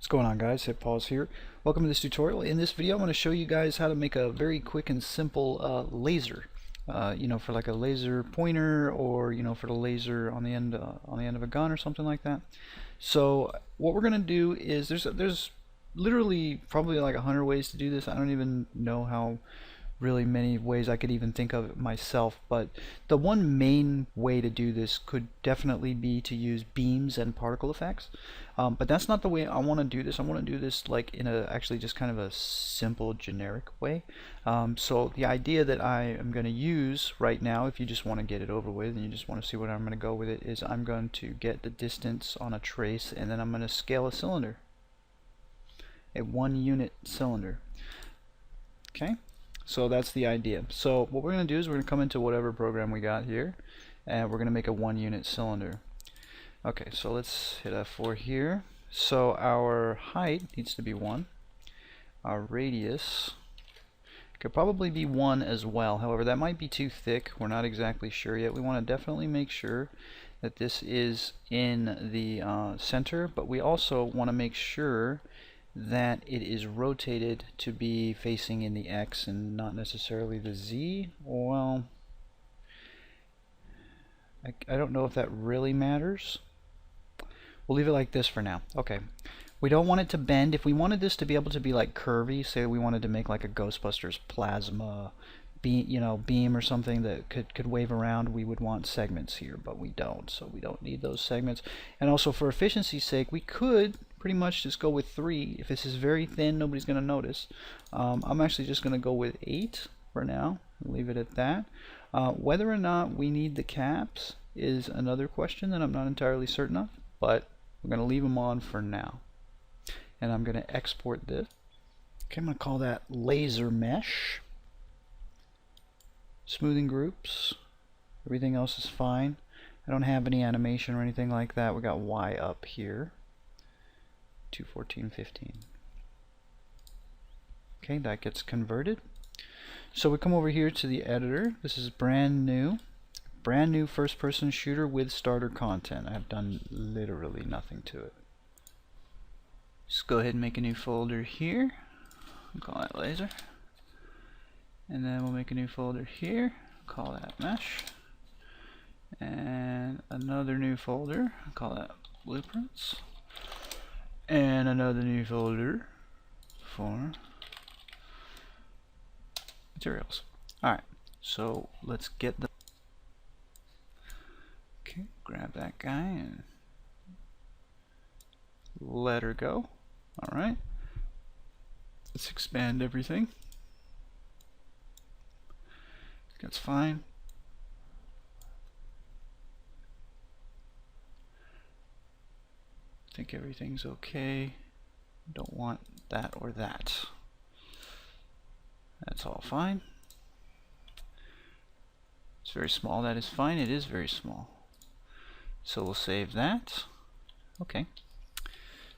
What's going on, guys? Hit pause here. Welcome to this tutorial. In this video I'm going to show you guys how to make a very quick and simple laser. For like a laser pointer, or for the laser on the end of a gun or something like that. So what we're going to do is there's literally probably like 100 ways to do this. I don't even know how really many ways I could even think of it myself, but the one main way to do this could definitely be to use beams and particle effects, but that's not the way I want to do this. I want to do this like in a actually just kind of a simple generic way. So the idea that I am going to use right now, if you just want to get it over with and you just want to see what I'm going to go with it, is I'm going to get the distance on a trace, and then I'm going to scale a cylinder, a 1-unit cylinder. Okay, so that's the idea. So what we're going to do is we're going to come into whatever program we got here, and we're going to make a 1-unit cylinder. Okay, so let's hit F4 here. So our height needs to be 1. Our radius could probably be 1 as well. However, that might be too thick. We're not exactly sure yet. We want to definitely make sure that this is in the center, but we also want to make sure that it is rotated to be facing in the X and not necessarily the Z. Well, I don't know if that really matters. We'll leave it like this for now. Okay. We don't want it to bend. If we wanted this to be able to be like curvy, say we wanted to make like a Ghostbusters plasma beam or something that could wave around, we would want segments here, but we don't, so we don't need those segments. And also, for efficiency's sake, we could pretty much just go with 3. If this is very thin, nobody's going to notice. I'm actually just going to go with 8 for now, leave it at that. Whether or not we need the caps is another question that I'm not entirely certain of, but we're going to leave them on for now. And I'm going to export this. Okay, I'm going to call that laser mesh. Smoothing groups, everything else is fine. I don't have any animation or anything like that. We got Y up here, 21415. Okay, that gets converted. So we come over here to the editor. This is brand new first-person shooter with starter content. I have done literally nothing to it. Just go ahead and make a new folder here. I'll call that laser. And then we'll make a new folder here, call that mesh, and another new folder, call that blueprints, and another new folder for materials. Alright, so let's get the... Okay, grab that guy and let her go. Alright, let's expand everything. That's fine. I think everything's okay. Don't want that or that. That's all fine. It's very small. That is fine. It is very small. So we'll save that. Okay.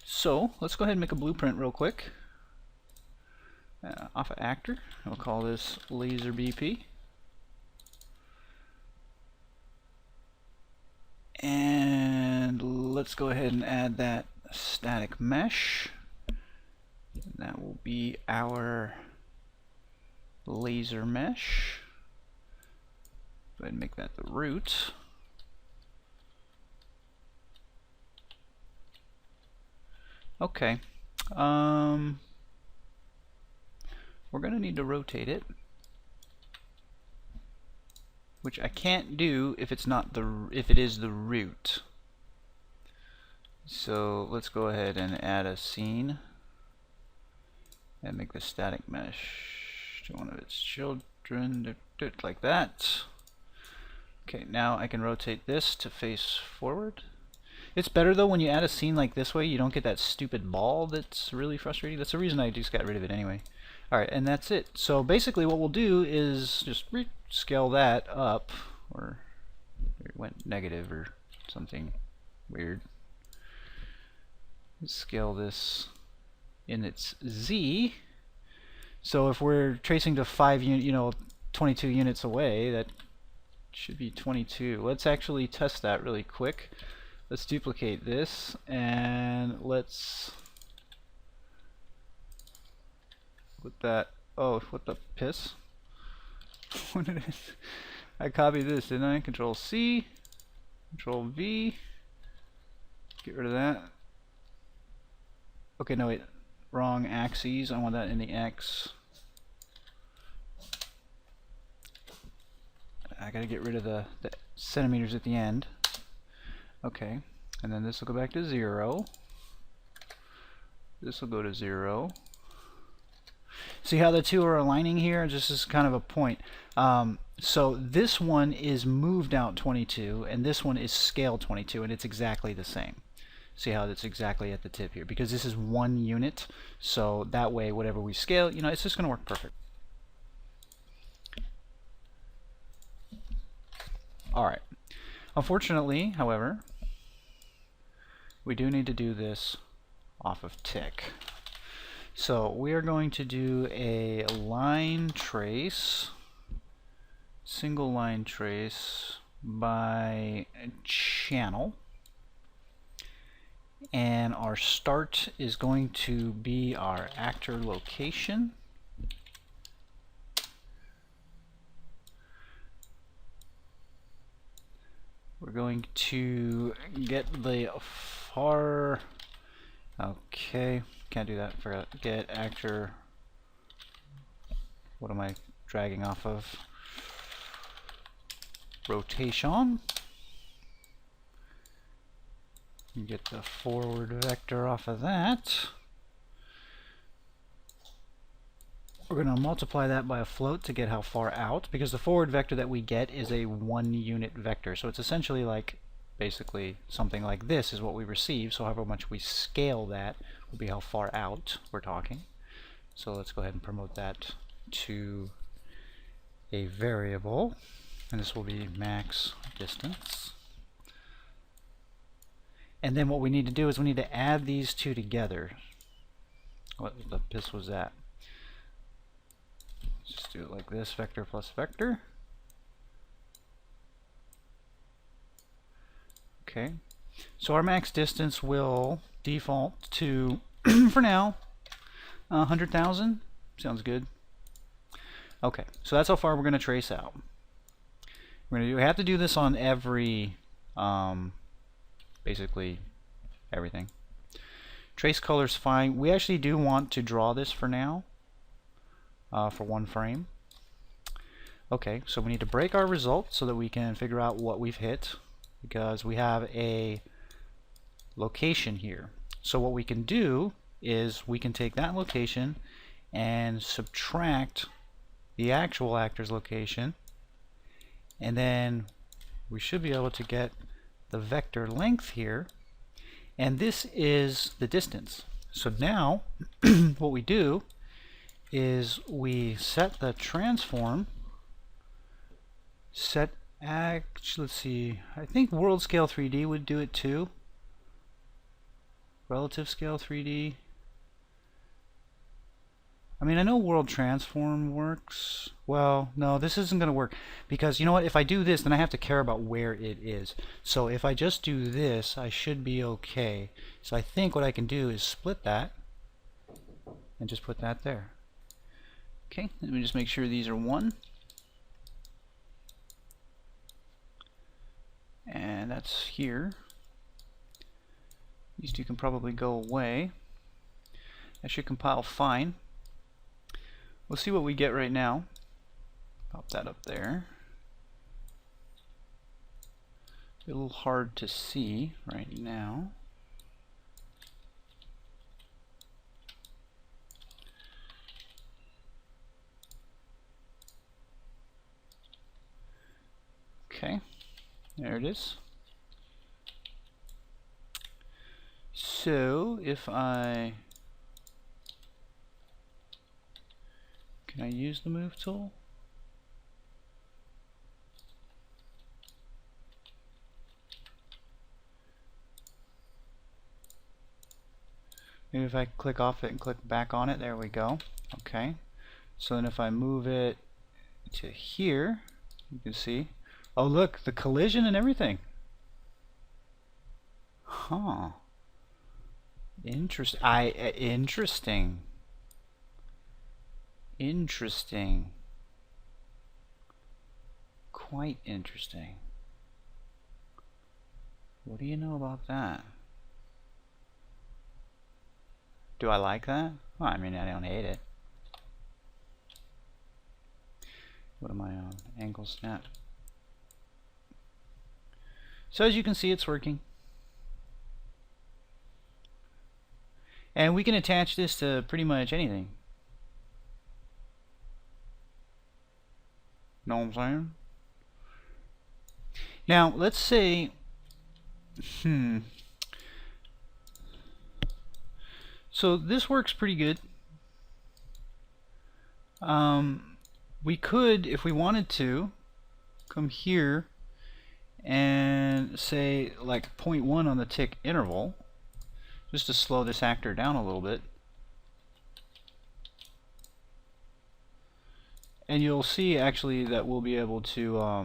So let's go ahead and make a blueprint real quick. Off of actor. We'll call this laser BP. And let's go ahead and add that static mesh. And that will be our laser mesh. Go ahead and make that the root. Okay. We're going to need to rotate it, which I can't do if it's not if it is the root. So let's go ahead and add a scene and make the static mesh to one of its children, like that. Okay, now I can rotate this to face forward. It's better though when you add a scene like this way, you don't get that stupid ball that's really frustrating. That's the reason I just got rid of it anyway. Alright, and that's it. So basically what we'll do is just scale that up, or it went negative or something weird. Scale this in its Z. So if we're tracing to 22 units away, that should be 22. Let's actually test that really quick. Let's duplicate this and let's What that? Oh, what the piss? What did it? I copied this, didn't I? Control C, Control V. Get rid of that. Okay, no wait, wrong axes. I want that in the X. I gotta get rid of the centimeters at the end. Okay, and then this will go back to 0. This will go to 0. See how the two are aligning here? Just as kind of a point. So this one is moved out 22, and this one is scaled 22, and it's exactly the same. See how that's exactly at the tip here? Because this is 1 unit, so that way whatever we scale, you know, it's just going to work perfect. Alright. Unfortunately, however, we do need to do this off of tick. So we are going to do a line trace, single line trace by channel, and our start is going to be our actor location. We're going to get the far, okay, can't do that, forgot, get actor, what am I dragging off of? Rotation. Get the forward vector off of that. We're going to multiply that by a float to get how far out, because the forward vector that we get is a 1 unit vector. So it's essentially like, basically something like this is what we receive. So however much we scale that will be how far out we're talking. So let's go ahead and promote that to a variable, and this will be max distance. And then what we need to do is we need to add these two together. What the piss was that? Just do it like this, vector plus vector. Okay, so our max distance will default to, for now, 100,000. Sounds good. Okay, so that's how far we're going to trace out. We have to do this on every, basically everything. Trace color's fine. We actually do want to draw this for now. For 1 frame. Okay, so we need to break our result so that we can figure out what we've hit, because we have a location here. So what we can do is we can take that location and subtract the actual actor's location, and then we should be able to get the vector length here, and this is the distance. So now what we do is we set the transform, set let's see, I think world scale 3D would do it too. Relative scale 3D. I mean, I know world transform works. Well, no, this isn't going to work, because you know what, if I do this then I have to care about where it is. So if I just do this, I should be okay. So I think what I can do is split that and just put that there. Okay, let me just make sure these are 1. And that's here. These two can probably go away. That should compile fine. We'll see what we get right now. Pop that up there. A little hard to see right now. Okay, there it is. So if can I use the move tool? Maybe if I click off it and click back on it, there we go. Okay, so then if I move it to here, you can see, oh look, the collision and everything. Huh. Interesting. Interesting. Quite interesting. What do you know about that? Do I like that? Well, I mean, I don't hate it. What am I on? Angle snap. So as you can see, it's working. And we can attach this to pretty much anything. Know what I'm saying? Now, let's say, so this works pretty good. We could, if we wanted to, come here and say like 0.1 on the tick interval, just to slow this actor down a little bit. And you'll see actually that we'll be able to, I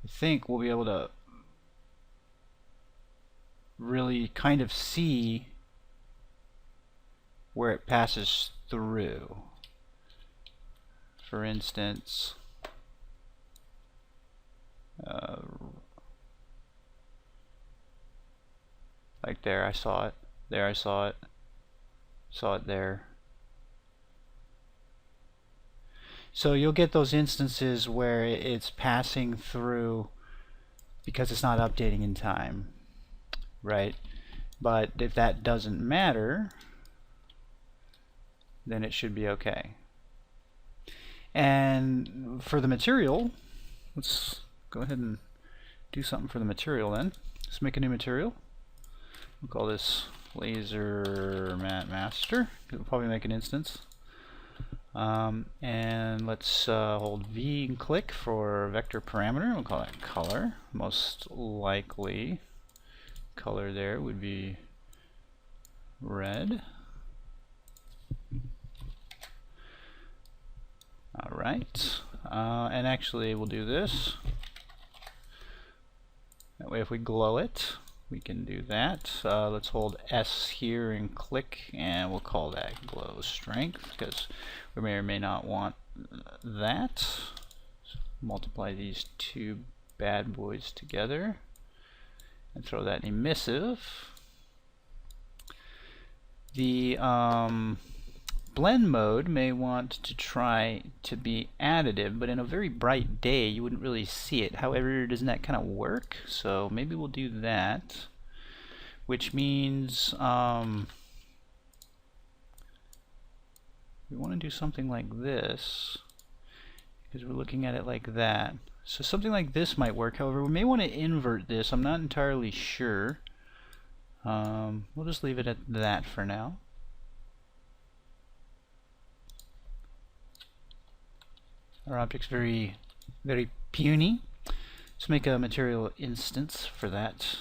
think we'll be able to really kind of see where it passes through. For instance, like there, I saw it. There, I saw it. Saw it there. So you'll get those instances where it's passing through because it's not updating in time, right? But if that doesn't matter, then it should be okay. And for the material, let's go ahead and do something for the material then. Let's make a new material. We'll call this laser mat master. We'll probably make an instance. And let's hold V and click for vector parameter. We'll call that color. Most likely color there would be red. Alright, and actually we'll do this. That way if we glow it, we can do that. Let's hold S here and click, and we'll call that glow strength, because we may or may not want that. So multiply these two bad boys together and throw that in emissive. The blend mode may want to try to be additive, but in a very bright day you wouldn't really see it. However, doesn't that kind of work? So maybe we'll do that, which means we want to do something like this, because we're looking at it like that. So something like this might work. However, we may want to invert this. I'm not entirely sure. We'll just leave it at that for now. Our object's very puny. Let's make a material instance for that.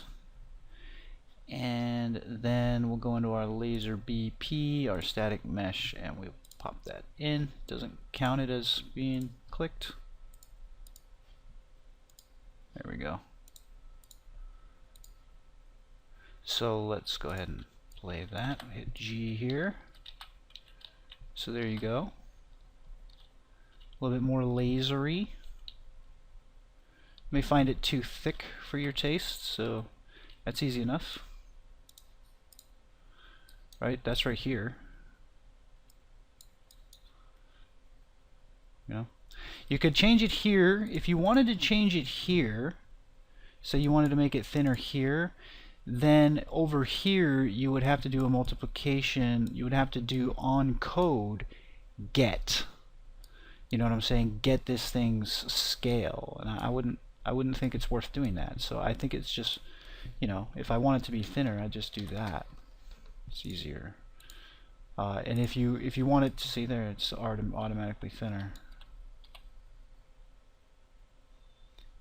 And then we'll go into our laser BP, our static mesh, and we'll pop that in. Doesn't count it as being clicked. There we go. So let's go ahead and play that. Hit G here. So there you go. A little bit more lasery. You may find it too thick for your taste, so that's easy enough. Right, that's right here. You know, you could change it here if you wanted to change it here. So you wanted to make it thinner here, then over here you would have to do a multiplication. You would have to do on code get. You know what I'm saying? Get this thing's scale, and I wouldn't think it's worth doing that. So I think it's just, you know, if I want it to be thinner, I just do that. It's easier. And if you want it to see there, it's automatically thinner.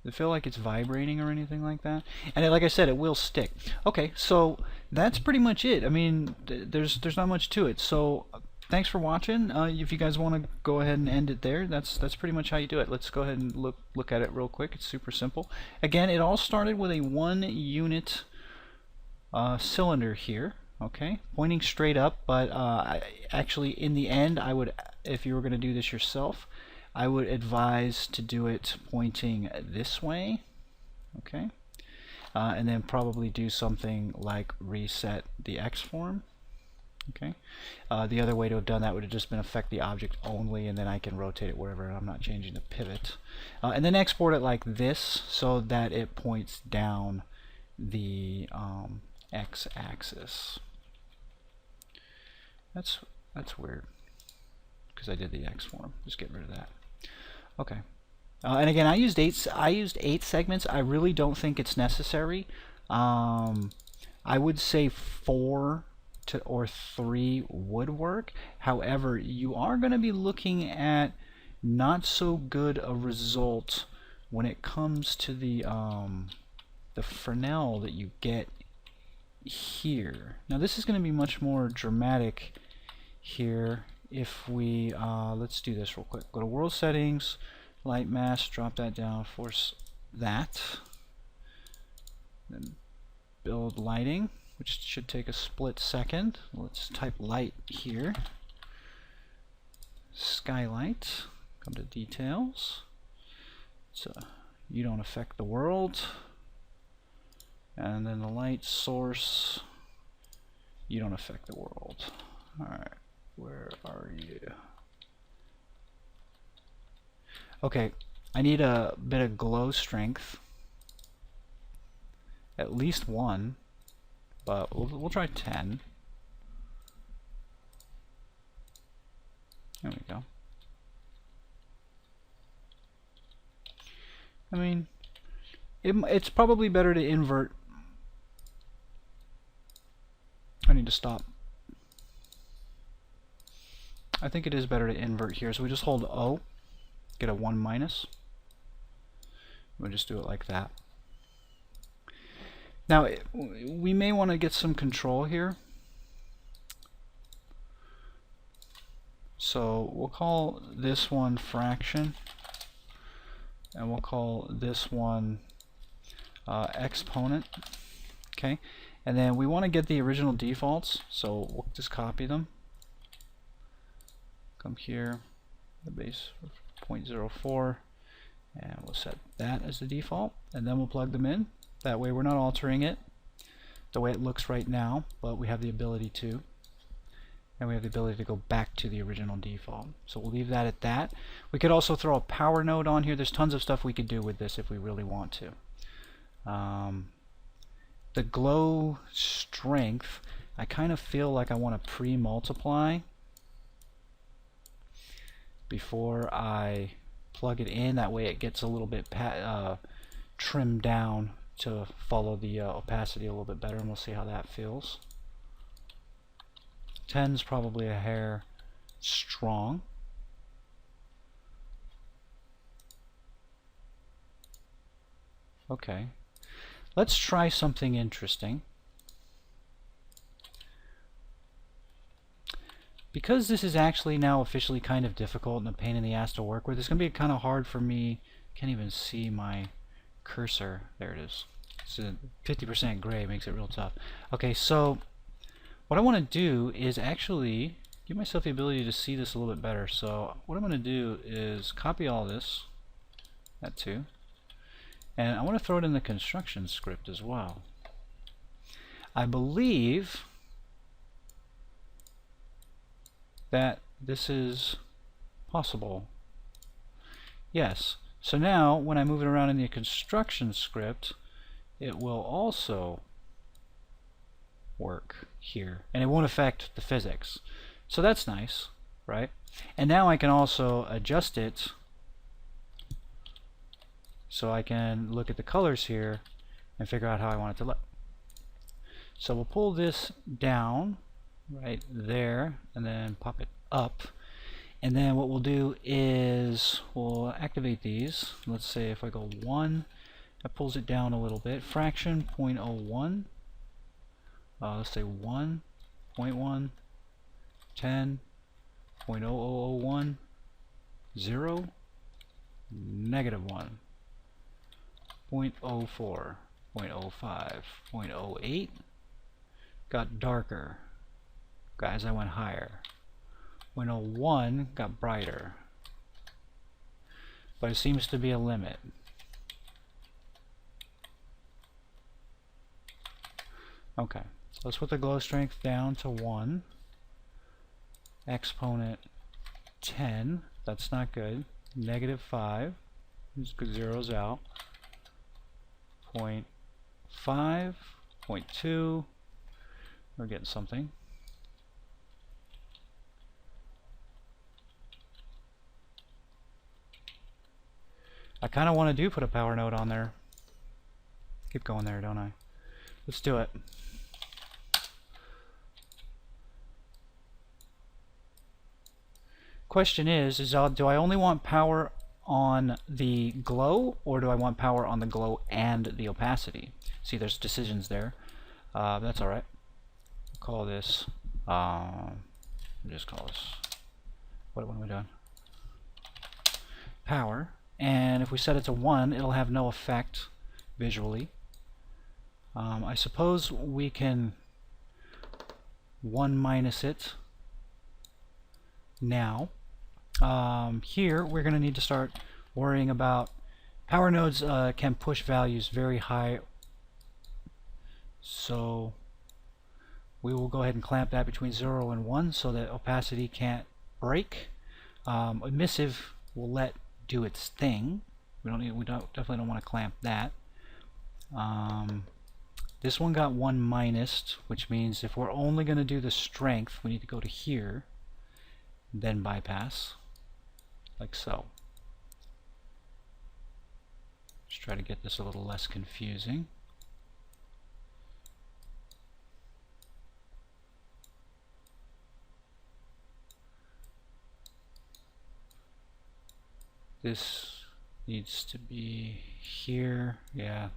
Does it feel like it's vibrating or anything like that? And like I said, it will stick. Okay, so that's pretty much it. I mean, there's not much to it. So thanks for watching. If you guys want to go ahead and end it there, that's pretty much how you do it. Let's go ahead and look at it real quick. It's super simple. Again, it all started with a 1 unit cylinder here. Okay, pointing straight up, but actually in the end, I would, if you were going to do this yourself, I would advise to do it pointing this way. Okay, and then probably do something like reset the X form. Okay, the other way to have done that would have just been affect the object only, and then I can rotate it wherever, and I'm not changing the pivot. And then export it like this so that it points down the X-axis. That's weird because I did the X form. Just get rid of that. Okay. And again, I used eight segments. I really don't think it's necessary. I would say 4 or 3 would work. However, you are going to be looking at not so good a result when it comes to the Fresnel that you get here. Now this is going to be much more dramatic here if we let's do this real quick. Go to world settings, light mask, drop that down, force that, then build lighting, which should take a split second. Let's type light here, skylight, come to details, so you don't affect the world. And then the light source, you don't affect the world. Alright, where are you? Okay, I need a bit of glow strength. At least 1, but we'll try 10. There we go. I mean, it's probably better to invert. I need to stop. I think it is better to invert here. So we just hold O, get a 1 minus. We'll just do it like that. Now, we may want to get some control here. So we'll call this one fraction, and we'll call this one exponent. Okay. And then we want to get the original defaults, so we'll just copy them. Come here, the base 0.04, and we'll set that as the default, and then we'll plug them in. That way we're not altering it the way it looks right now, but we have the ability to. And we have the ability to go back to the original default. So we'll leave that at that. We could also throw a power node on here. There's tons of stuff we could do with this if we really want to. The glow strength, I kind of feel like I want to pre-multiply before I plug it in. That way it gets a little bit trimmed down to follow the opacity a little bit better, and we'll see how that feels. 10's probably a hair strong. Okay. Let's try something interesting. Because this is actually now officially kind of difficult and a pain in the ass to work with, it's going to be kind of hard for me. Can't even see my cursor. There it is. It's 50% gray, makes it real tough. Okay, so what I want to do is actually give myself the ability to see this a little bit better. So what I'm going to do is copy all this, that too. And I want to throw it in the construction script as well. I believe that this is possible. Yes. So now when I move it around in the construction script, it will also work here. And it won't affect the physics. So that's nice, right? And now I can also adjust it so I can look at the colors here and figure out how I want it to look. So we'll pull this down right there and then pop it up, and then what we'll do is we'll activate these. Let's say if I go 1, that pulls it down a little bit. Fraction 0.01, let's say 1.1, 10, 0.0001, 0, -1, 0.04, 0.05, 0.08, got darker as I went higher. When a 1 got brighter. But it seems to be a limit. Okay, so let's put the glow strength down to 1. Exponent 10, that's not good. -5, just zeros out. 0.5, 0.2, we're getting something. I kind of want to put a power node on there. Keep going there, don't I? Let's do it. Question is do I only want power on the glow, or do I want power on the glow and the opacity? See, there's decisions there. That's alright. Call this, just call this, what am I doing? Power. And if we set it to 1, it'll have no effect visually. I suppose we can 1 minus it now. Here we're going to need to start worrying about power nodes. Can push values very high, so we will go ahead and clamp that between 0 and 1 so that opacity can't break. Emissive will let do its thing. Definitely don't want to clamp that. This one got 1 minus, which means if we're only going to do the strength, we need to go to here, then bypass, like so. Just try to get this a little less confusing. This needs to be here. Yeah.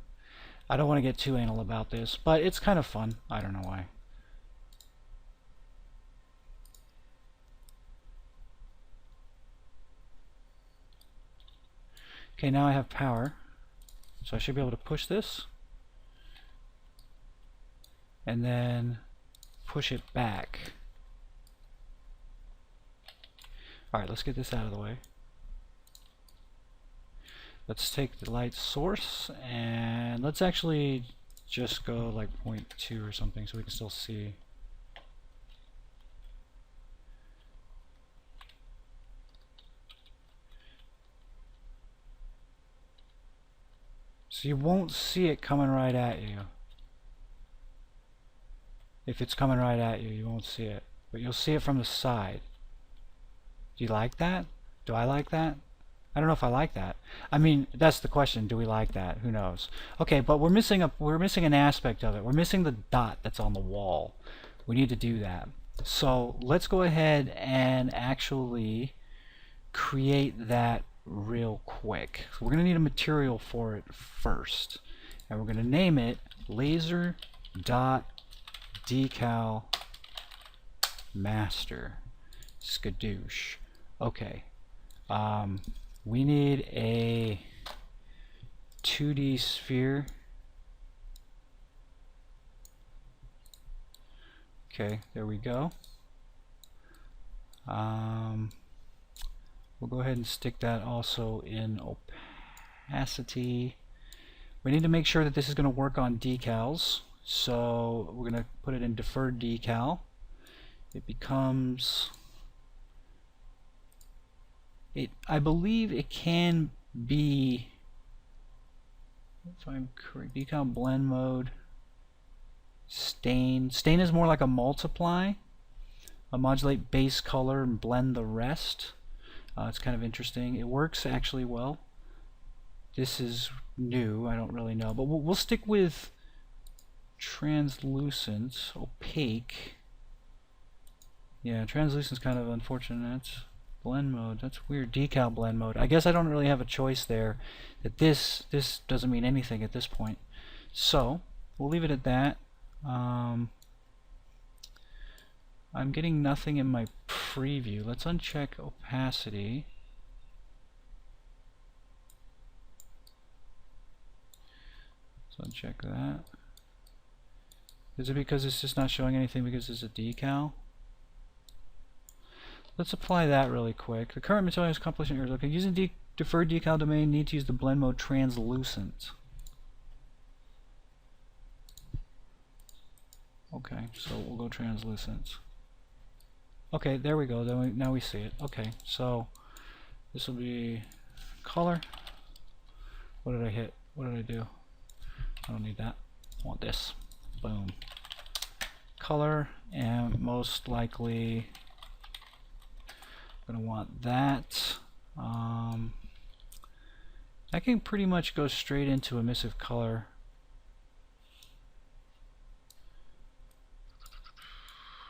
I don't want to get too anal about this, but it's kind of fun. I don't know why. Okay, now I have power. So I should be able to push this. And then push it back. Alright, let's get this out of the way. Let's take the light source and let's actually just go like 0.2 or something so we can still see. So you won't see it coming right at you. If it's coming right at you, you won't see it. But you'll see it from the side. Do you like that? Do I like that? I don't know if I like that. I mean, that's the question. Do we like that? Who knows? Okay, but we're missing an aspect of it. We're missing the dot that's on the wall. We need to do that. So let's go ahead and actually create that real quick. So we're going to need a material for it first. And we're going to name it laser dot decal master. Skadoosh. Okay. We need a 2D sphere. Okay, there we go. We'll go ahead and stick that also in opacity. We need to make sure that this is going to work on decals. So we're going to put it in deferred decal. It becomes... I believe it can be, if I'm correct, decal blend mode, stain. Stain is more like a multiply. A modulate base color and blend the rest. It's kind of interesting. It works actually well. This is new. I don't really know, but we'll stick with translucent, opaque. Yeah, translucent is kind of unfortunate. Blend mode, that's weird. Decal blend mode. I guess I don't really have a choice there. That this doesn't mean anything at this point. So we'll leave it at that. I'm getting nothing in my preview. Let's uncheck opacity. Let's uncheck that. Is it because it's just not showing anything because it's a decal? Let's apply that really quick. The current material is compilation errors. Okay, using deferred decal domain, need to use the blend mode translucent. Okay, so we'll go translucent. Okay, there we go. Then now we see it. Okay, so this will be color. What did I hit? What did I do? I don't need that. I want this. Boom. Color, and most likely I'm gonna want that. I can pretty much go straight into emissive color.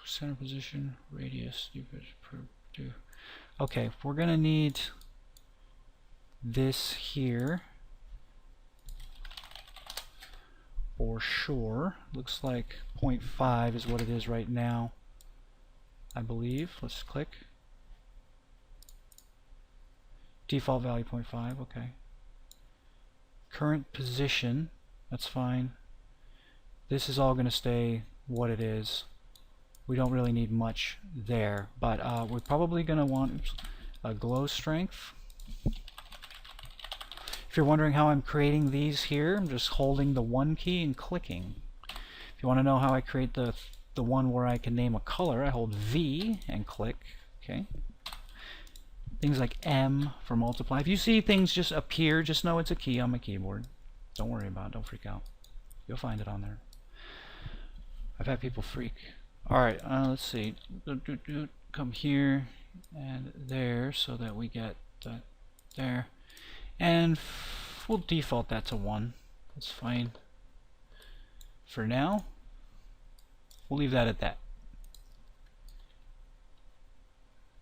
Center position, radius, okay, we're gonna need this here for sure. Looks like 0.5 is what it is right now, I believe. Let's click. Default value 0.5, okay. Current position, that's fine. This is all going to stay what it is. We don't really need much there, but we're probably going to want a glow strength. If you're wondering how I'm creating these here, I'm just holding the 1 key and clicking. If you want to know how I create the one where I can name a color, I hold V and click. Okay. Things like M for multiply. If you see things just appear, just know it's a key on my keyboard. Don't worry about it. Don't freak out. You'll find it on there. I've had people freak. Alright, let's see. Come here and there so that we get that there. And we'll default that to 1. That's fine. For now, we'll leave that at that.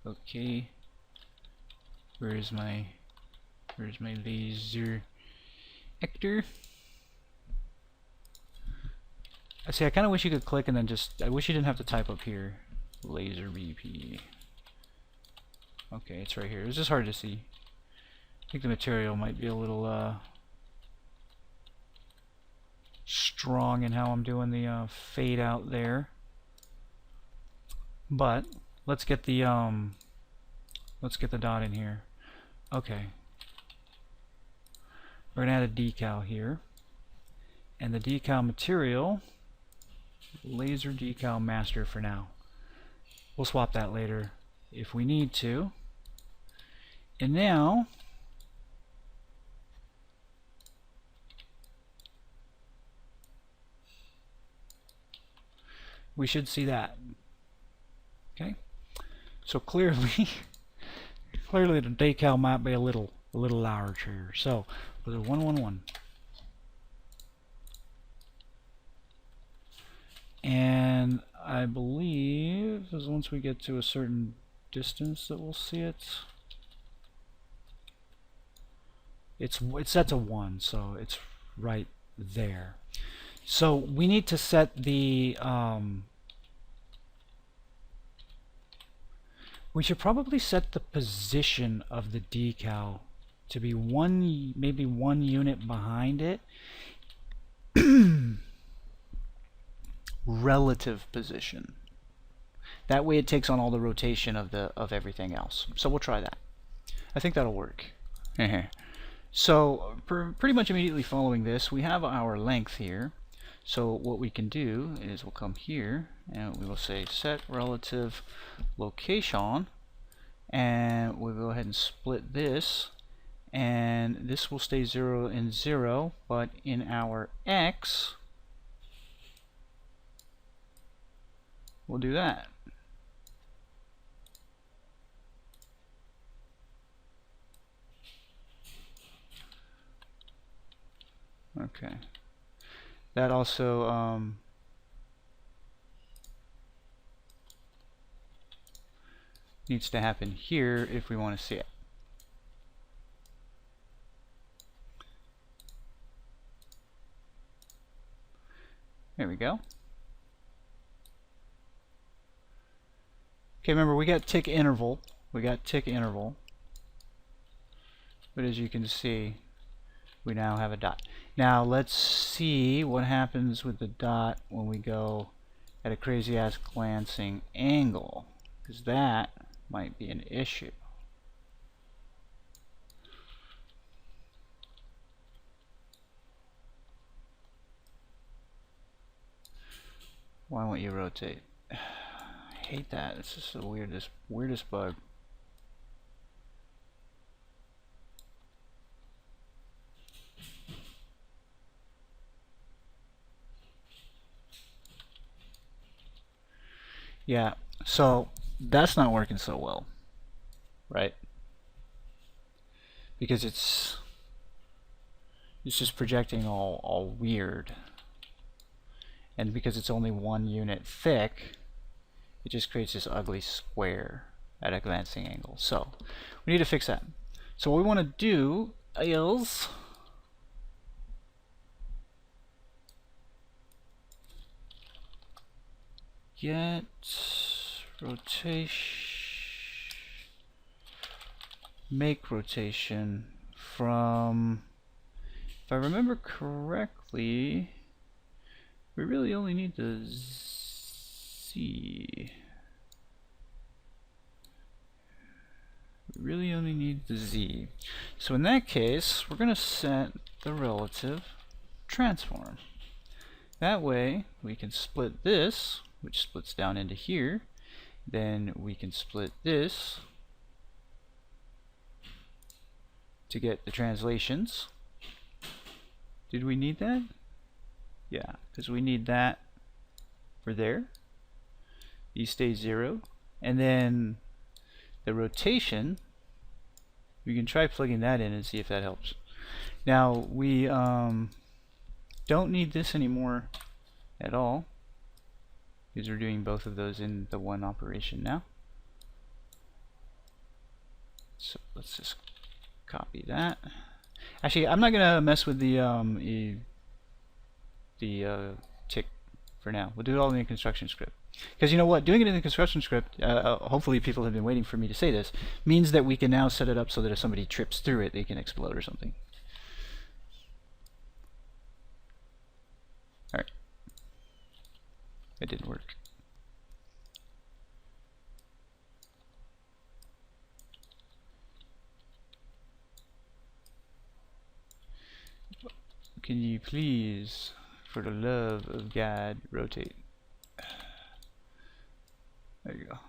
Okay. Where's my laser actor? I see, I kind of wish you could click and then just, I wish you didn't have to type up here. Laser BP. Okay, it's right here. It's just hard to see. I think the material might be a little strong in how I'm doing the fade out there. But let's get the dot in here. Okay. We're gonna add a decal here. And the decal material, laser decal master for now. We'll swap that later if we need to. And now we should see that. Okay. So clearly clearly the decal might be a little large here. So with a 111. And I believe is once we get to a certain distance that we'll see it. It's set to 1, so it's right there. So we need to set the we should probably set the position of the decal to be maybe one unit behind it. Relative position. That way it takes on all the rotation of everything else. So we'll try that. I think that'll work. So pretty much immediately following this, we have our length here. So what we can do is we'll come here and we will say set relative location, and we'll go ahead and split this, and this will stay 0 and 0, but in our X we'll do that. Okay. That also needs to happen here if we want to see it. There we go. Okay, remember we got tick interval. But as you can see, We now have a dot. Now let's see what happens with the dot when we go at a crazy ass glancing angle, because that might be an issue. Why won't you rotate? I hate that. It's just the weirdest bug. Yeah, so that's not working so well, right? Because it's just projecting all weird. And because it's only 1 unit thick, it just creates this ugly square at a glancing angle. So we need to fix that. So what we want to do is get rotation, make rotation from, if I remember correctly, we really only need the Z. We really only need the Z. So in that case, we're going to set the relative transform. That way, we can split this, which splits down into here. Then we can split this to get the translations. Did we need that? Yeah, because we need that for there. These stay 0. And then the rotation, we can try plugging that in and see if that helps. Now, we don't need this anymore at all, because we're doing both of those in the one operation now. So let's just copy that. Actually, I'm not gonna mess with the tick for now. We'll do it all in the construction script. Because you know what, doing it in the construction script, hopefully people have been waiting for me to say this, means that we can now set it up so that if somebody trips through it, they can explode or something. Alright. It didn't work. Can you please, for the love of God, rotate? There you go.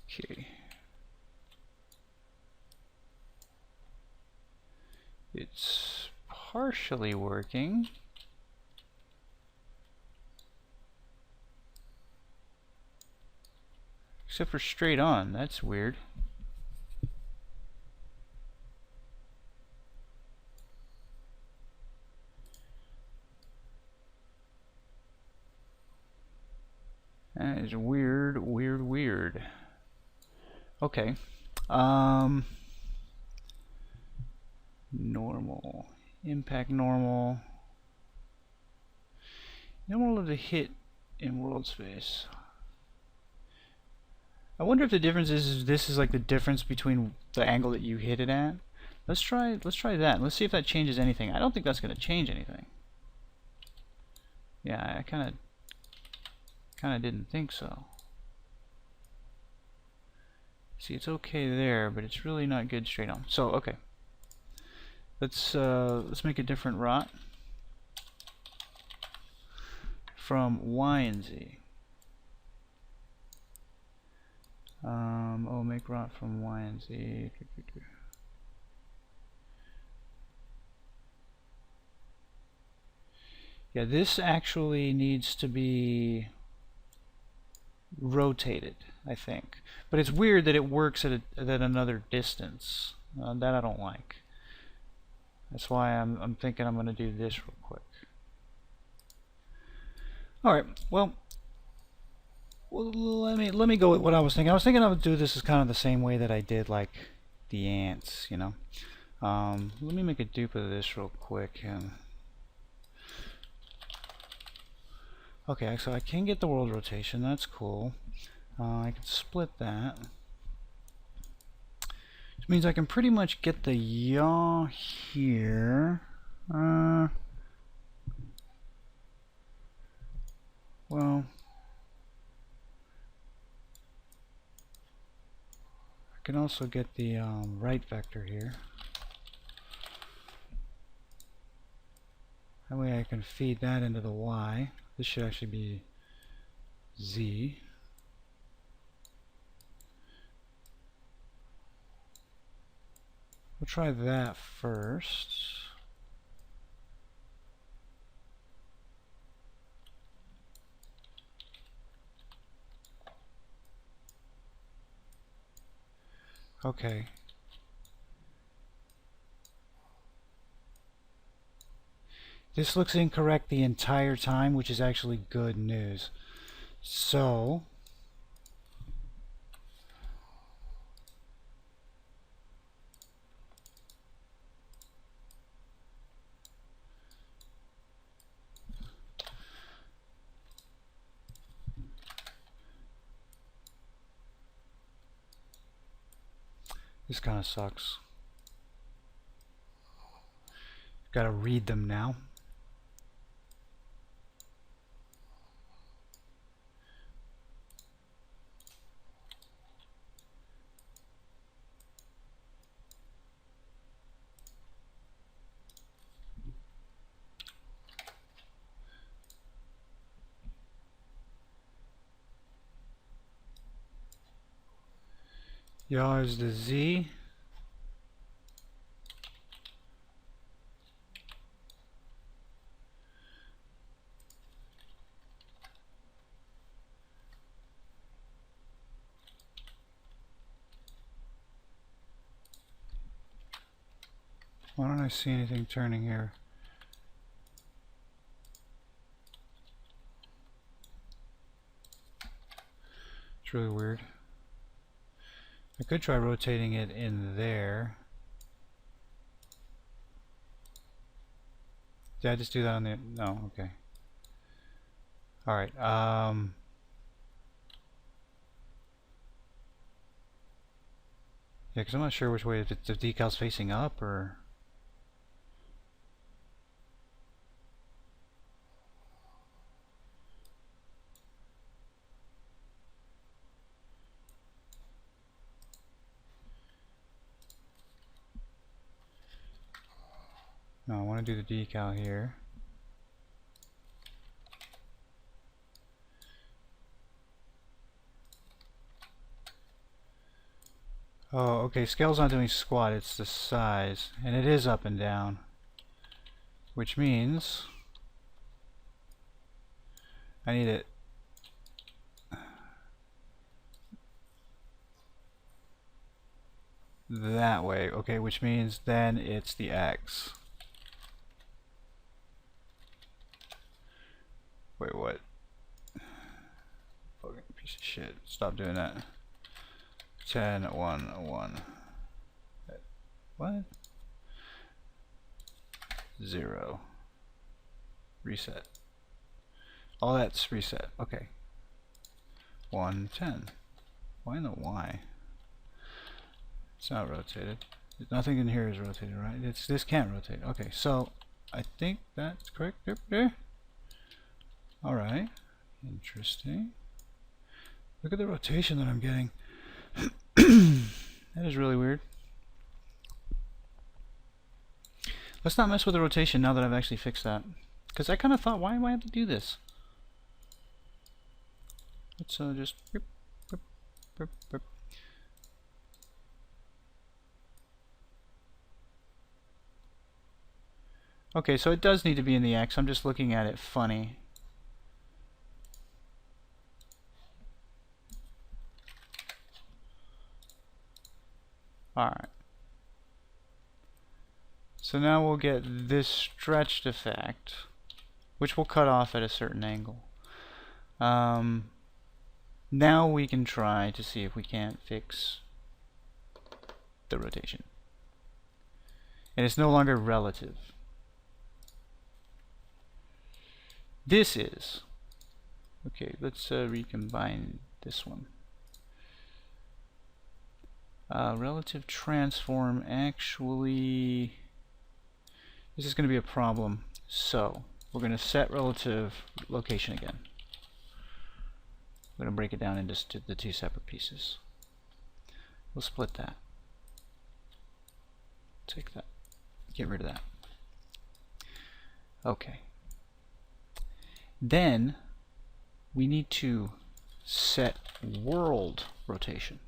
Okay. It's partially working. Except for straight on. That's weird. That is weird, weird, weird. Okay. Normal. Impact normal. Normal of the hit in world space. I wonder if the difference is this is like the difference between the angle that you hit it at. Let's try that. Let's see if that changes anything. I don't think that's going to change anything. Yeah, I kind of didn't think so. See, it's okay there, but it's really not good straight on. So, okay. Let's make a different rot from Y and Z. Make rot from Y and Z. Yeah, this actually needs to be rotated, I think. But it's weird that it works at another distance. That I don't like. That's why I'm thinking I'm going to do this real quick. All right. Well, let me go with what I was thinking. I was thinking I would do this as kind of the same way that I did like the ants, you know. Let me make a dupe of this real quick. Okay, so I can get the world rotation. That's cool. I can split that. Means I can pretty much get the yaw here. Well, I can also get the right vector here. That way I can feed that into the y. This should actually be z. We'll try that first. Okay. This looks incorrect the entire time, which is actually good news. So, this kind of sucks. Gotta read them now. Yaw is the z. Why don't I see anything turning here? It's really weird. I could try rotating it in there. Did I just do that on the... No, okay. Alright, yeah, because I'm not sure which way, if the decal's facing up or... No, I want to do the decal here. Oh, okay, scale's not doing squat, it's the size. And it is up and down. Which means... I need it... that way. Okay, which means then it's the X. Wait, what? Fucking piece of shit. Stop doing that. 10, 1, 1. What? 0. Reset. All that's reset. Okay. 1, 10. Why in the Y? It's not rotated. Nothing in here is rotated, right? This can't rotate. Okay, so I think that's correct. There. Alright. Interesting. Look at the rotation that I'm getting. That is really weird. Let's not mess with the rotation now that I've actually fixed that. Because I kind of thought, why do I have to do this? Let's just... Okay, so it does need to be in the X. I'm just looking at it funny. Alright. So now we'll get this stretched effect, which will cut off at a certain angle. Now we can try to see if we can't fix the rotation. And it's no longer relative. This is... Okay, let's recombine this one. Relative transform, actually, this is going to be a problem. So we're going to set relative location again. I'm going to break it down into the two separate pieces. We'll split that. Take that. Get rid of that. Okay. Then we need to set world rotation.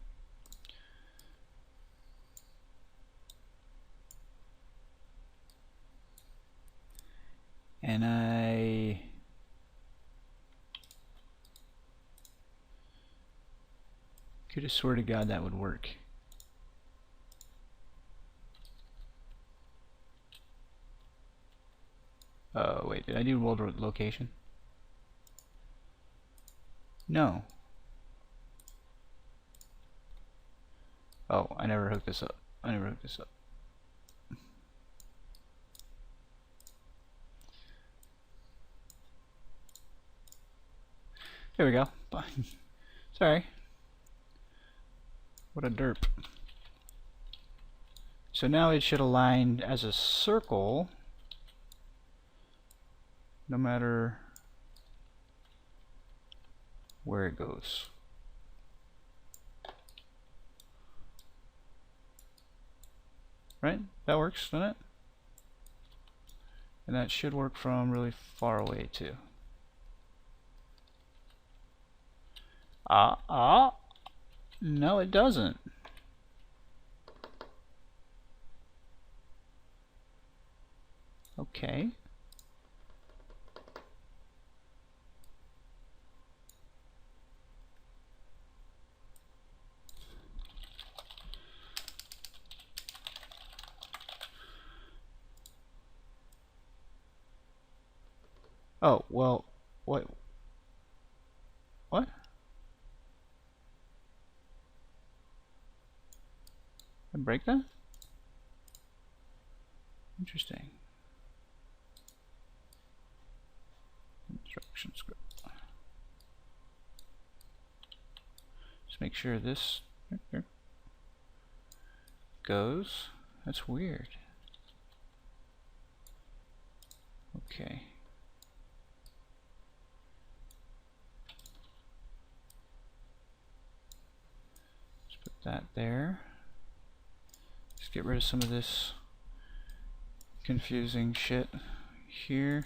And I could have sworn to God that would work. Oh, wait, did I do world location? No. Oh, I never hooked this up. I never hooked this up. There we go. Sorry. What a derp. So now it should align as a circle no matter where it goes. Right? That works, doesn't it? And that should work from really far away too. No, it doesn't. Okay. Oh, well, what? What? I break that? Interesting. Instruction script. Just make sure this goes. That's weird. Okay. Let's put that there. Just get rid of some of this confusing shit here.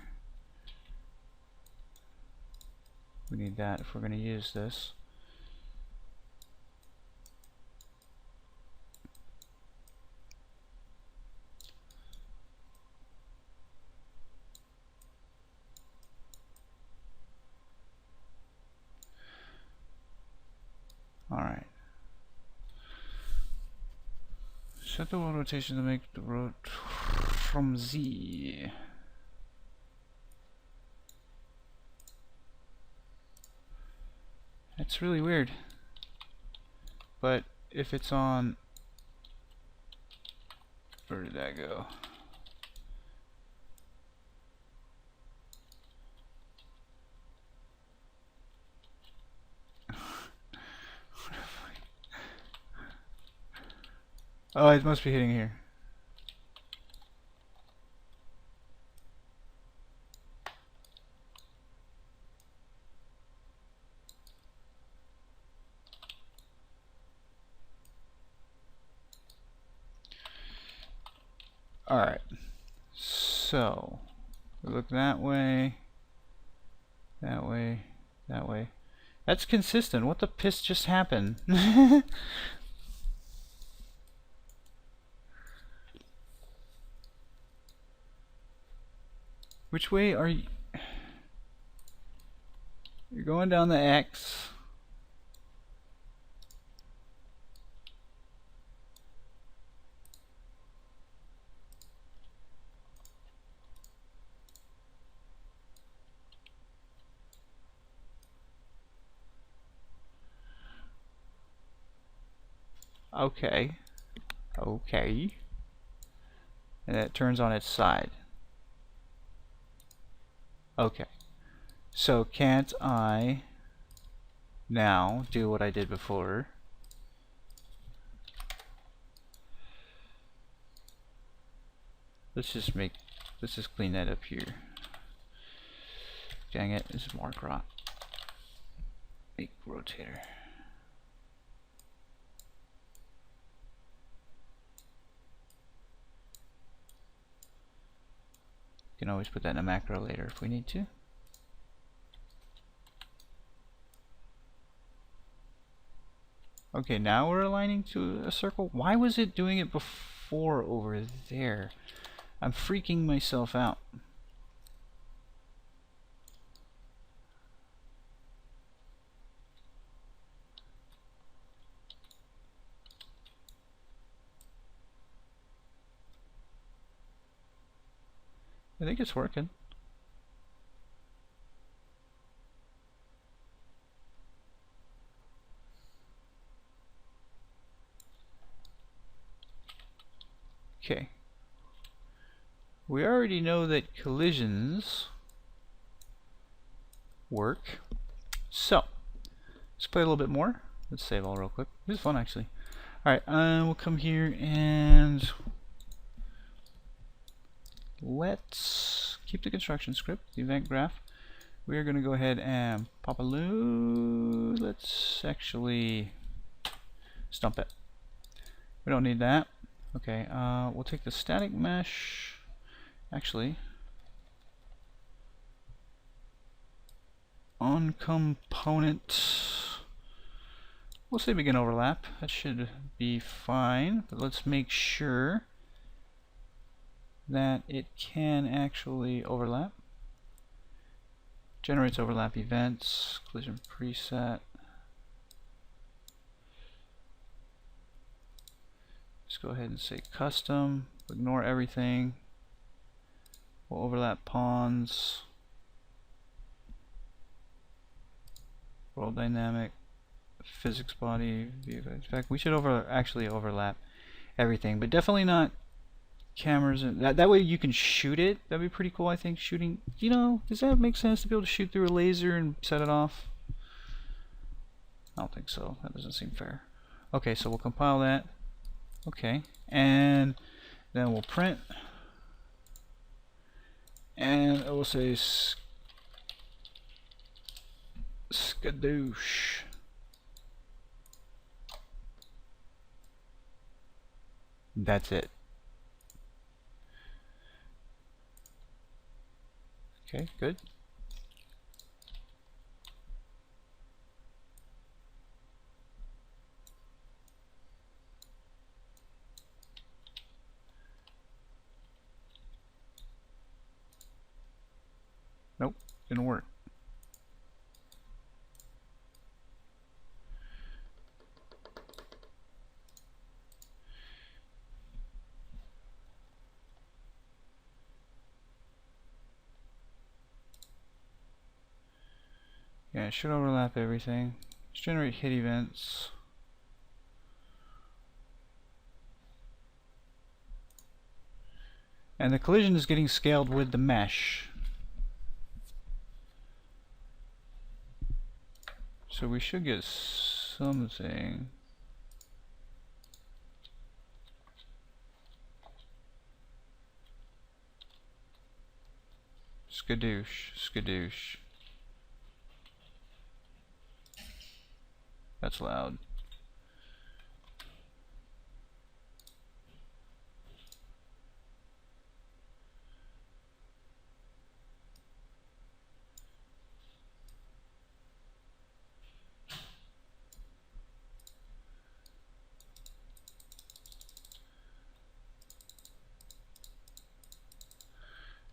We need that if we're going to use this. Alright. Set the world rotation to make the road from Z. That's really weird. But if it's on... Where did that go? Oh, it must be hitting here. Alright, so we look that way, that way, that way. That's consistent. What the piss just happened? Which way are you? You're going down the X. Okay. Okay. And it turns on its side. Okay. So can't I now do what I did before? let's just clean that up here. Dang it, this is mark rot. Make rotator. Can always put that in a macro later if we need to. Okay, now we're aligning to a circle. Why was it doing it before over there? I'm freaking myself out. I think it's working. Okay. We already know that collisions work. So, let's play a little bit more. Let's save all real quick. This is fun actually. Alright, we'll come here and let's keep the construction script, the event graph. We are going to go ahead and pop a load. Let's actually stump it. We don't need that. Okay, we'll take the static mesh. Actually, on component, we'll say begin overlap. That should be fine, but let's make sure that it can actually overlap. Generates overlap events, collision preset. Just go ahead and say custom, ignore everything. We'll overlap pawns, world dynamic, physics body. In fact, we should actually overlap everything, but definitely not cameras. That way you can shoot it. That'd be pretty cool, I think. Shooting, you know, does that make sense to be able to shoot through a laser and set it off? I don't think so. That doesn't seem fair. Okay, so we'll compile that. Okay, and then we'll print. And it will say skadoosh. That's it. Okay, good. Nope, didn't work. Yeah, it should overlap everything. Let's generate hit events. And the collision is getting scaled with the mesh. So we should get something. Skadoosh, skadoosh. That's loud.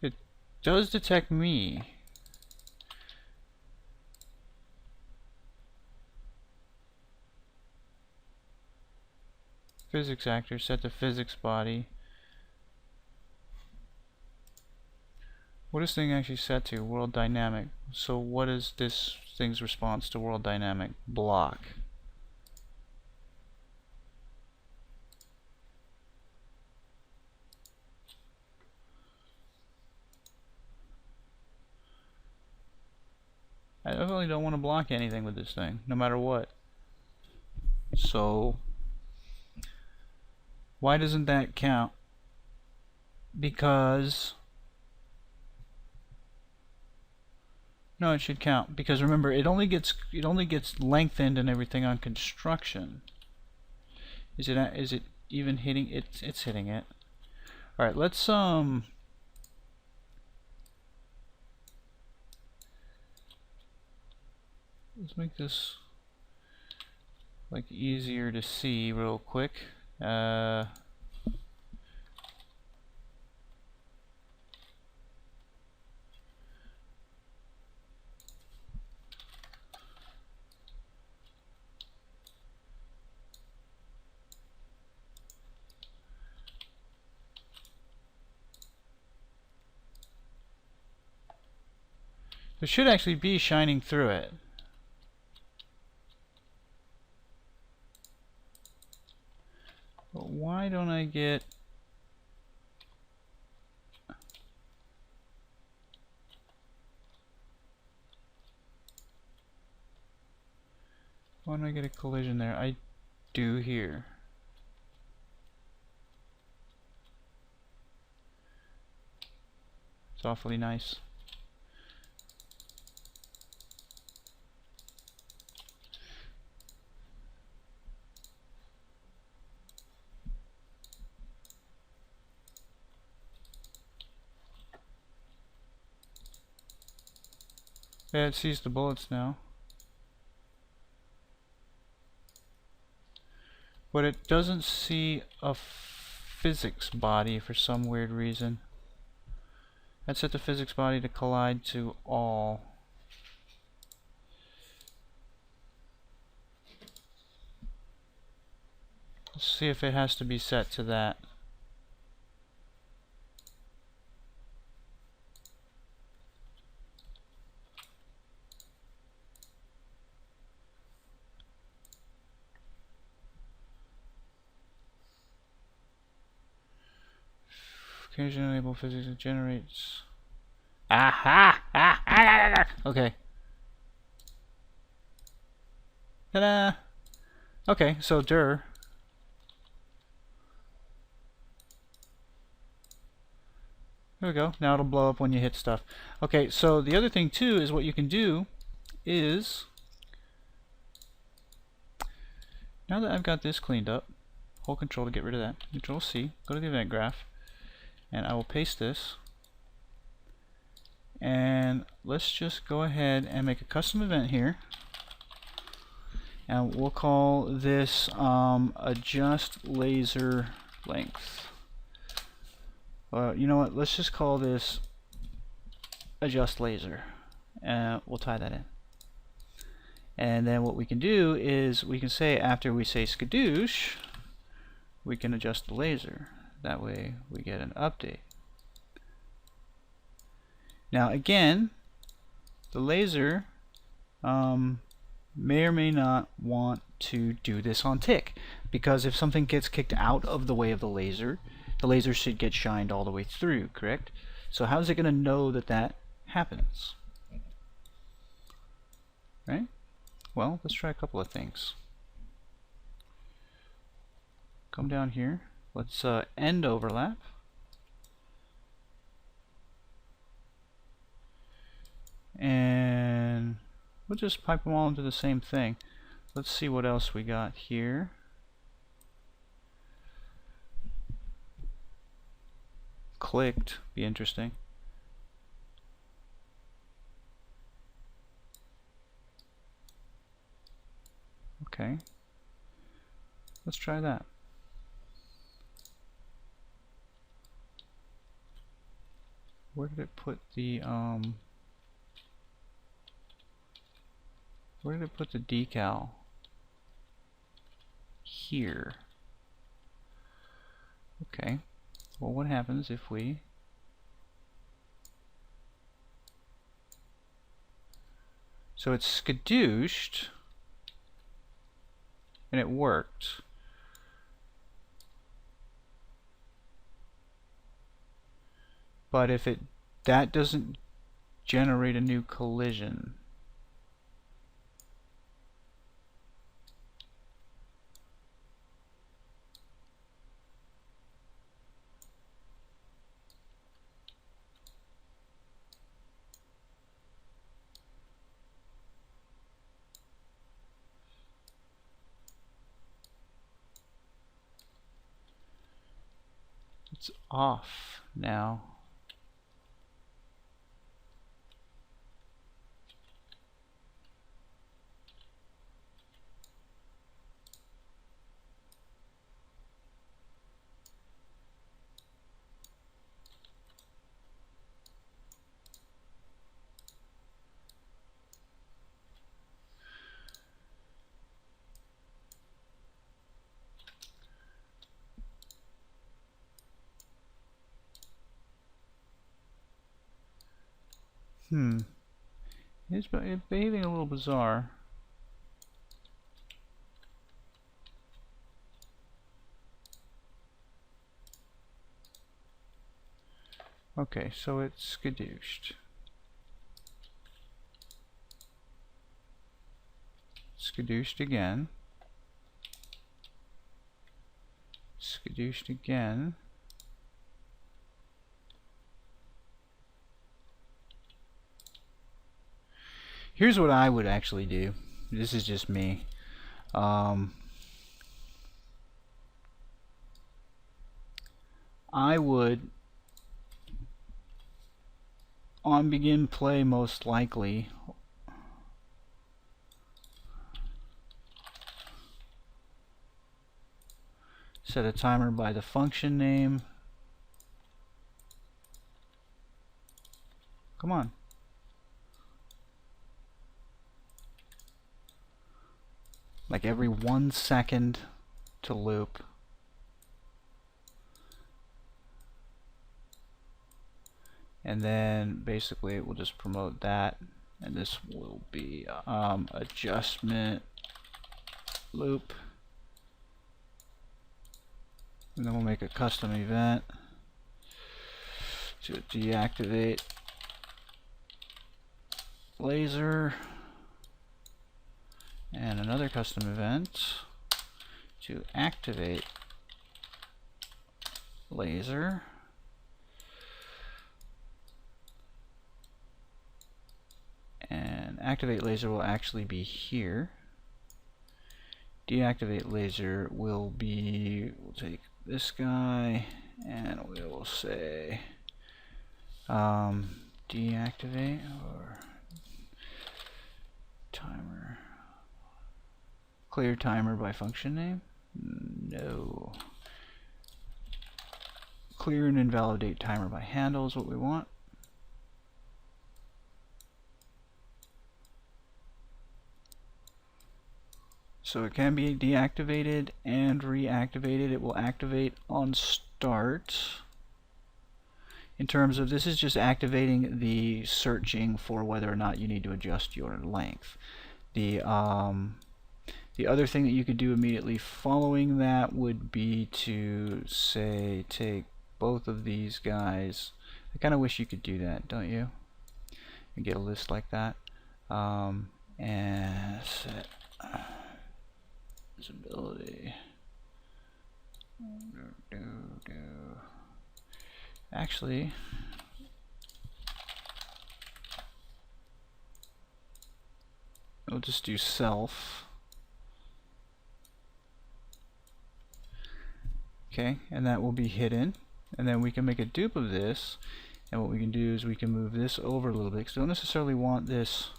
It does detect me. Physics actor set to physics body. What is this thing actually set to? World dynamic. So what is this thing's response to world dynamic? Block. I definitely don't want to block anything with this thing, no matter what. So why doesn't that count? because no, it should count because remember it only gets lengthened and everything on construction. Is it even hitting it? It's hitting it. All right, let's make this like easier to see real quick. There should actually be shining through it. But why don't I get... Why don't I get a collision there? I do here. It's awfully nice. Yeah, it sees the bullets now. But it doesn't see a physics body for some weird reason. I'd set the physics body to collide to all. Let's see if it has to be set to that. Occasionally enable physics that generates. Okay. Ta-da! Okay, so Here we go. Now it'll blow up when you hit stuff. Okay, so the other thing too is what you can do is, now that I've got this cleaned up, hold Control to get rid of that. Control C, go to the event graph, and I will paste this. And let's just go ahead and make a custom event here. And we'll call this adjust laser length. You know what? Let's just call this adjust laser. We'll tie that in. And then what we can do is we can say after we say skadoosh, we can adjust the laser. That way we get an update. Now again, the laser may or may not want to do this on tick, because if something gets kicked out of the way of the laser should get shined all the way through, correct? So how is it going to know that that happens? Right? Well, let's try a couple of things. Come down here. Let's end overlap. And we'll just pipe them all into the same thing. Let's see what else we got here. Clicked, be interesting. Okay, let's try that. Where did it put the where did it put the decal? Here. Okay. Well, what happens if we so it's skadooshed and it worked. But if that doesn't generate a new collision. It's off now. It's behaving a little bizarre. Okay, so it's skadooshed. Skadooshed again. Skadooshed again. Here's what I would actually do. This is just me. I would, on begin play most likely, set a timer by the function name. Come on. Like every 1 second to loop. And then basically it will just promote that, and this will be adjustment loop, and then we'll make a custom event to deactivate laser, and another custom event to activate laser. And activate laser will actually be here. Deactivate laser will be, we'll take this guy and we will say deactivate or timer. Clear timer by function name? No. Clear and invalidate timer by handle is what we want. So it can be deactivated and reactivated. It will activate on start. In terms of, this is just activating the searching for whether or not you need to adjust your length. The other thing that you could do immediately following that would be to say take both of these guys. I kind of wish you could do that, don't you? And get a list like that. And set visibility. Actually, we'll just do self. Okay, and that will be hidden. And then we can make a dupe of this. And what we can do is we can move this over a little bit, because we don't necessarily want this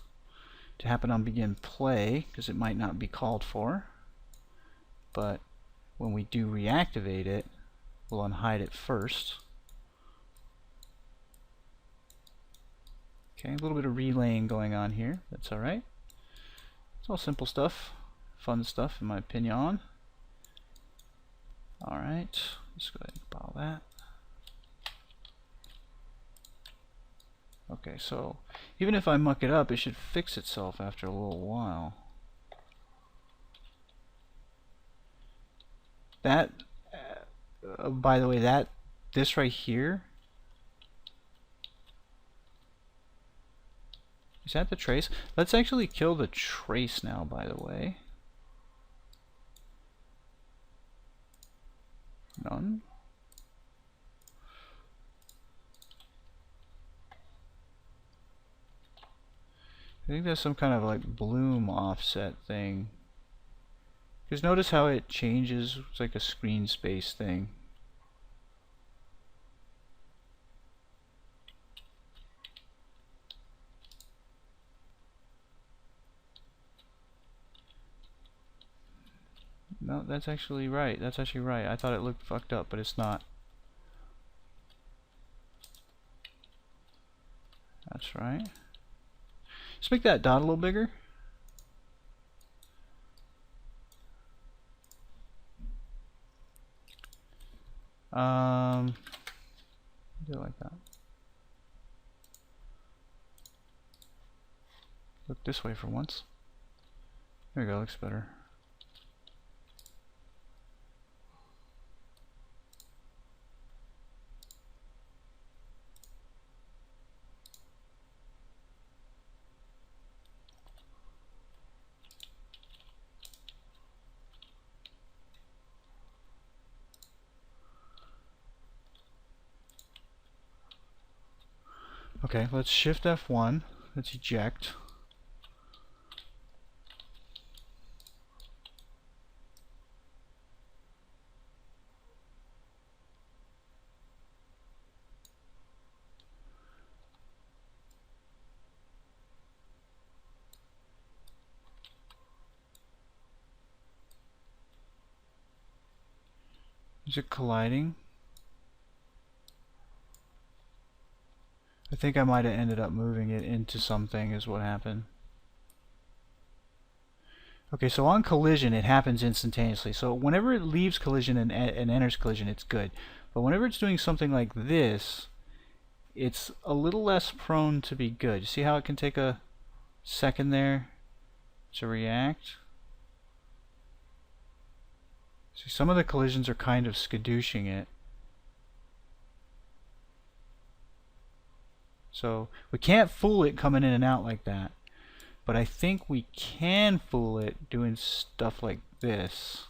to happen on begin play, because it might not be called for. But when we do reactivate it, we'll unhide it first. Okay, a little bit of relaying going on here. That's alright. It's all simple stuff. Fun stuff, in my opinion. Alright, let's go ahead and file that. Okay, so even if I muck it up, it should fix itself after a little while. That, by the way, this right here, is that the trace? Let's actually kill the trace now, by the way. None. I think that's some kind of like bloom offset thing. Because notice how it changes. It's like a screen space thing. No, that's actually right. That's actually right. I thought it looked fucked up, but it's not. That's right. Let's make that dot a little bigger. Do it like that. Look this way for once. There we go, looks better. Okay, let's shift F1. Let's eject. Is it colliding? I think I might have ended up moving it into something is what happened. Okay, so on collision it happens instantaneously. So whenever it leaves collision and enters collision, it's good. But whenever it's doing something like this, it's a little less prone to be good. You see how it can take a second there to react? See, some of the collisions are kind of skadooshing it. So we can't fool it coming in and out like that. But I think we can fool it doing stuff like this.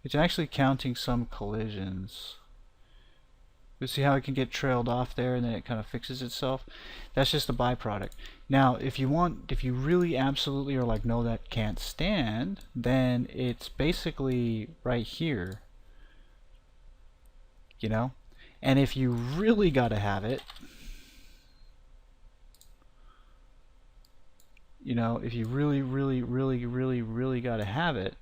It's actually counting some collisions. You see how it can get trailed off there and then it kind of fixes itself? That's just a byproduct. Now, if you really absolutely are like, no, that can't stand, then it's basically right here. You know? And if you really gotta have it, you know, if you really gotta have it,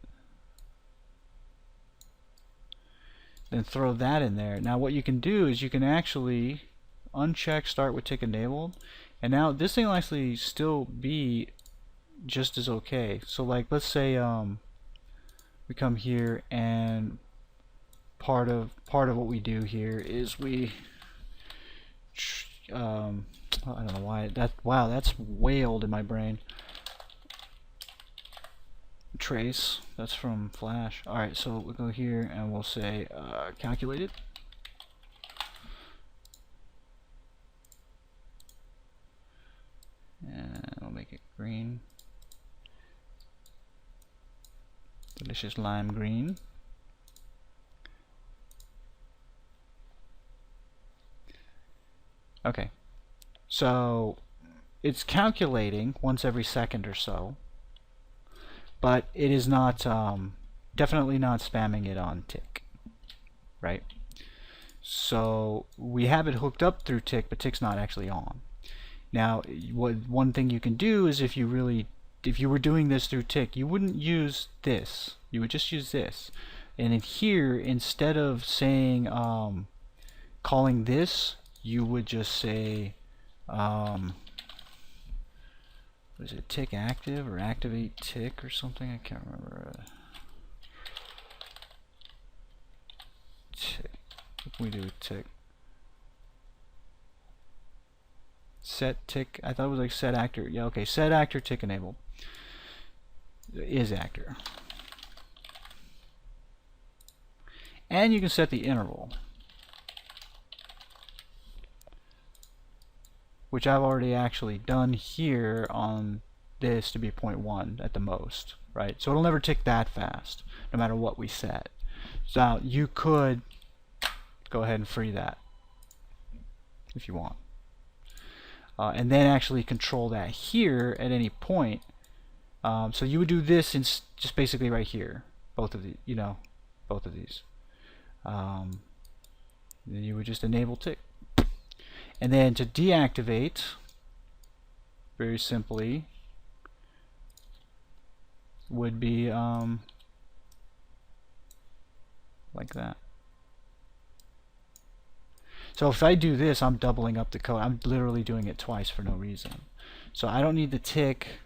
then throw that in there. Now what you can do is you can actually uncheck start with tick enabled, and now this thing will actually still be just as okay. So like let's say we come here and part of what we do here is we I don't know why wow, that's way old in my brain. Trace, that's from Flash. Alright, so we'll go here and we'll say calculated. And we'll make it green. Delicious lime green. Okay, so it's calculating once every second or so, but it is not definitely not spamming it on tick, right? So we have it hooked up through tick, but tick's not actually on. Now one thing you can do is if you were doing this through tick, you wouldn't use this, you would just use this, and in here instead of saying calling this, you would just say what is it, tick active or activate tick or something, I can't remember. Tick. What can we do with tick? Set tick, I thought it was like set actor. Yeah, okay, set actor tick enabled. Is actor. And you can set the interval, which I've already actually done here on this to be 0.1 at the most, right? So it'll never tick that fast, no matter what we set. So you could go ahead and free that if you want. And then actually control that here at any point. So you would do this in just basically right here, both of the, you know, both of these. Then you would just enable tick. And then to deactivate, very simply would be like that. So if I do this, I'm doubling up the code. I'm literally doing it twice for no reason. So I don't need the tick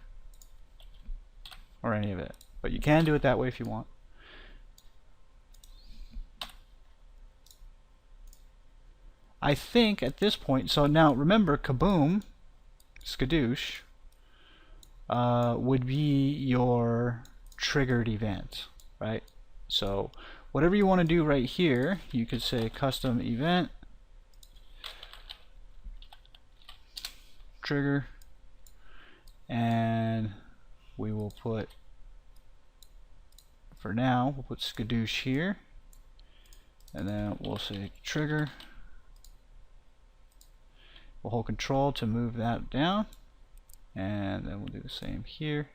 or any of it, but you can do it that way if you want. I think at this point, so now remember, kaboom, skadoosh, would be your triggered event, right? So whatever you want to do right here, you could say custom event trigger, and we will put, for now, we'll put skadoosh here, and then we'll say trigger. We'll hold control to move that down, and then we'll do the same here.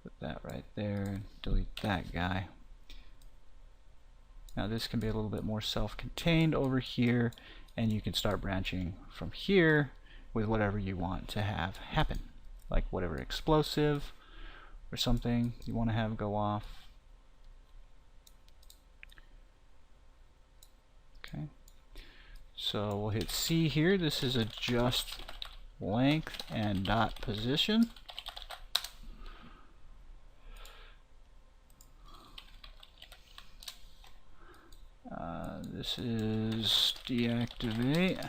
Put that right there and delete that guy. Now this can be a little bit more self-contained over here, and you can start branching from here with whatever you want to have happen, like whatever explosive or something you want to have go off. Okay, so we'll hit C here. This is adjust length and dot position. This is deactivate.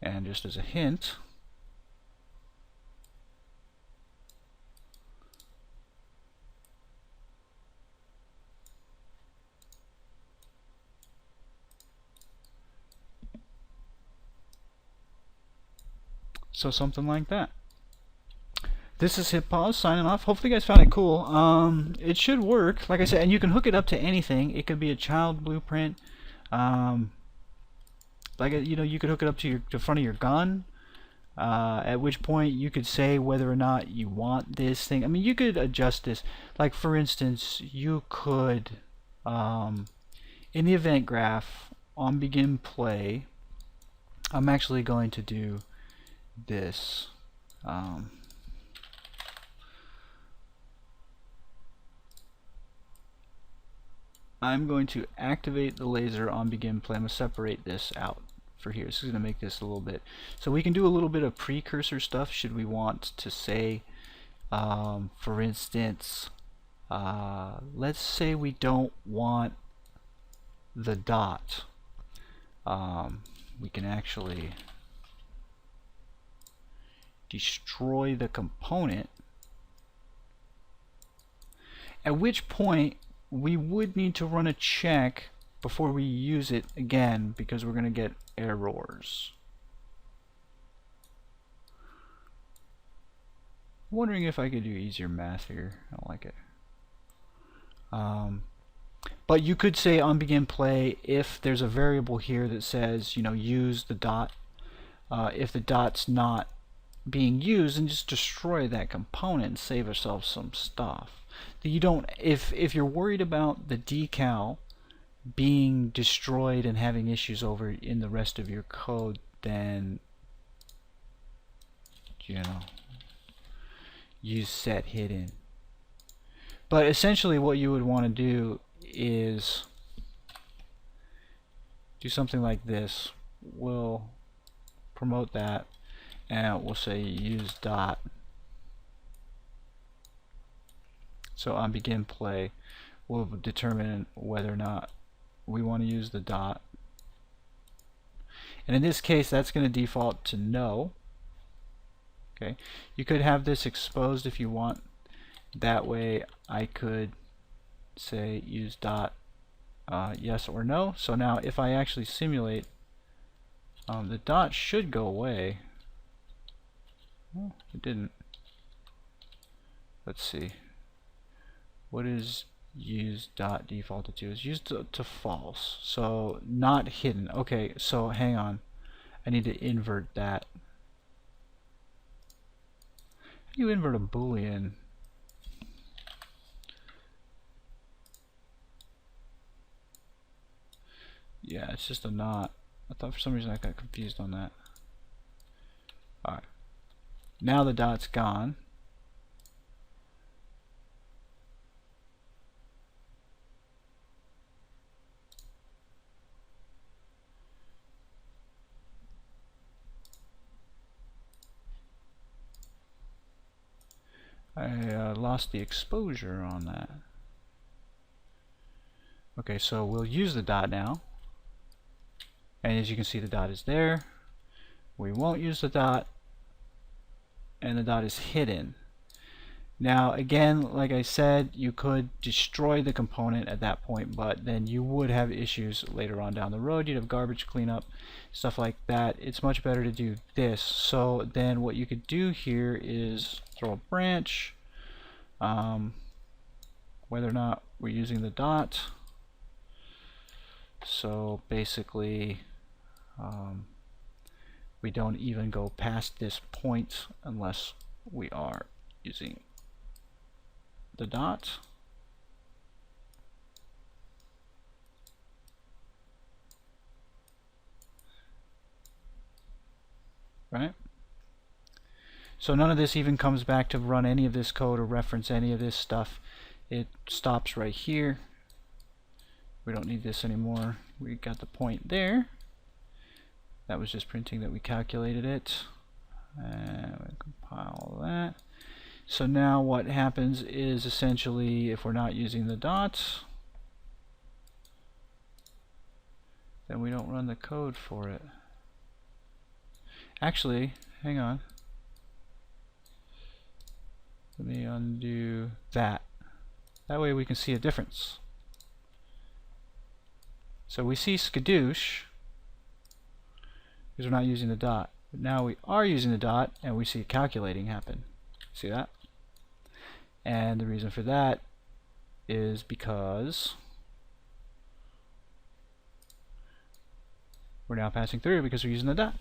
And just as a hint, so something like that. This is Hit Pause signing off. Hopefully you guys found it cool. It should work, like I said, and you can hook it up to anything. It could be a child blueprint. Like, you know, you could hook it up to the front of your gun, at which point you could say whether or not you want this thing. I mean, you could adjust this. Like, for instance, you could, in the event graph, on begin play, I'm actually going to do this. I'm going to activate the laser on begin play. I'm going to separate this out for here. This is going to make this a little bit. So we can do a little bit of precursor stuff should we want to say, for instance, let's say we don't want the dot. We can actually destroy the component, at which point we would need to run a check before we use it again, because we're going to get errors. I'm wondering if I could do easier math here. I don't like it. But you could say on begin play, if there's a variable here that says, you know, use the dot, if the dot's not being used, and just destroy that component and save ourselves some stuff. You don't, if you're worried about the decal being destroyed and having issues over in the rest of your code, then, you know, use set hidden. But essentially what you would want to do is do something like this. We'll promote that, and we'll say use dot. So on begin play, we'll determine whether or not we want to use the dot. And in this case, that's going to default to no. Okay, you could have this exposed if you want. That way I could say use dot yes or no. So now if I actually simulate, the dot should go away. Oh, it didn't. Let's see. What is use dot defaulted to is used to false, so not hidden. Okay, so hang on, I need to invert that. How do you invert a boolean? Yeah, it's just a not. I thought for some reason I got confused on that. Alright, now the dot's gone. I lost the exposure on that. Okay, so we'll use the dot now. And as you can see, the dot is there. We won't use the dot, and the dot is hidden. Now again, like I said, you could destroy the component at that point, but then you would have issues later on down the road. You'd have garbage cleanup, stuff like that. It's much better to do this. So then what you could do here is throw a branch, whether or not we're using the dot. So basically we don't even go past this point unless we are using the dot. Right? So none of this even comes back to run any of this code or reference any of this stuff. It stops right here. We don't need this anymore. We got the point there. That was just printing that we calculated it. And we compile that. So now what happens is essentially, if we're not using the dot, then we don't run the code for it. Actually, hang on. Let me undo that. That way we can see a difference. So we see skadoosh because we're not using the dot. But now we are using the dot and we see calculating happen. See that? And the reason for that is because we're now passing through because we're using the dot.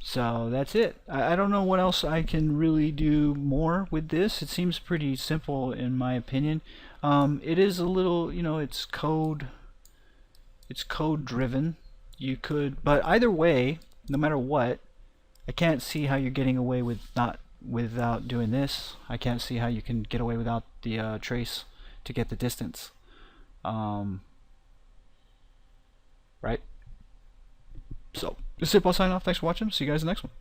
So that's it. I don't know what else I can really do more with this. It seems pretty simple in my opinion. It is a little, you know, it's code driven. You could, but either way, no matter what, I can't see how you're getting away with without doing this. I can't see how you can get away without the trace to get the distance. Right? So, this is it. I'll sign off. Thanks for watching. See you guys in the next one.